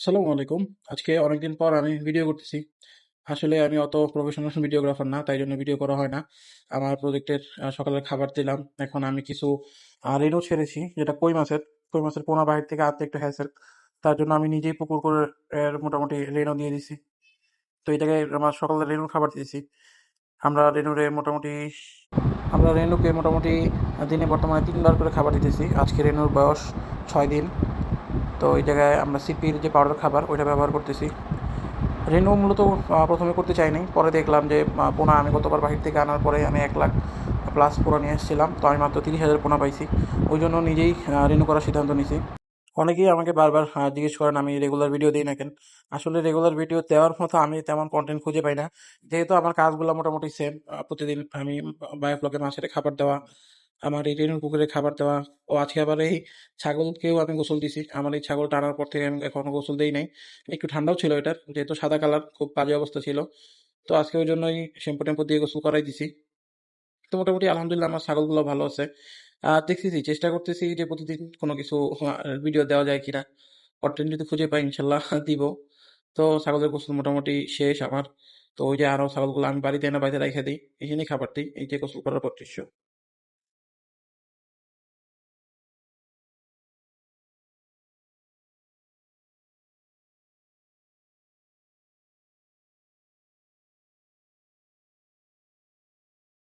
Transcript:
আসসালামু আলাইকুম। আজকে অনেকদিন পর আমি ভিডিও করতেছি। আসলে আমি অত প্রফেশনাল ভিডিওগ্রাফার না, তাই জন্য ভিডিও করা হয় না। আমার প্রজেক্টের সকালের খাবার দিলাম। এখন আমি কিছু রেনু ছেড়েছি, যেটা কই মাছের পোনা বাহির থেকে আনতে একটু হ্যাসেল। তার জন্য আমি নিজেই পুকুর করে মোটামুটি রেনু দিয়ে দিছি। তো এই জায়গায় আমার সকালের রেনুর খাবার দিয়েছি। আমরা রেনুরে মোটামুটি আমরা রেনুকে মোটামুটি দিনে বর্তমানে 3 বার করে খাবার দিতেছি। আজকে রেনুর বয়স 6 দিন। তো এই জায়গায় আমরা সিপির যে পাউডার খাবার ওইটা ব্যবহার করতেছি। রেনু মূলত প্রথমে করতে চাইনি, পরে দেখলাম যে পোনা আমি গতবার বাহির থেকে আনার পরে আমি 1 লাখ প্লাস পোনা নিয়ে এসেছিলাম, তো আমি মাত্র 30,000 পোনা পাইছি। ওই জন্য নিজেই রেনু করার সিদ্ধান্ত নিয়েছি। অনেকেই আমাকে বারবার জিজ্ঞেস করেন আমি রেগুলার ভিডিও দিই না কেন। আসলে রেগুলার ভিডিও দেওয়ার মতো আমি তেমন কন্টেন্ট খুঁজে পাই না, যেহেতু আমার কাজগুলো মোটামুটি সেম। প্রতিদিন আমি বায়োফ্লকে মাছের খাবার দেওয়া, আমার এই রেনুর পুকুরে খাবার দেওয়া। ও আজকে আবার এই ছাগলকেও আমি গোসল দিছি। আমার এই ছাগল টানার পর থেকে আমি এখনো গোসল দেই নাই। একটু ঠান্ডাও ছিল এটার, যেহেতু সাদা কালার, খুব বাজে অবস্থা ছিল। তো আজকে ওই জন্যই শ্যাম্পু ট্যাম্পু দিয়ে গোসল করাই দিছি। তো মোটামুটি আলহামদুলিল্লাহ আমার ছাগলগুলো ভালো আছে। দেখতেছি, চেষ্টা করতেছি যে প্রতিদিন কোনো কিছু ভিডিও দেওয়া যায় কিনা। কন্টেন্ট যদি খুঁজে পাই ইনশাল্লাহ দিব। তো ছাগলের গোসল মোটামুটি শেষ আমার। তো ওই যে আরো ছাগলগুলো আমি বাড়িতে এনে বাইরে রেখে দিই, এখানেই খাবার দিই, এই যে গোসল করার পর দৃশ্য।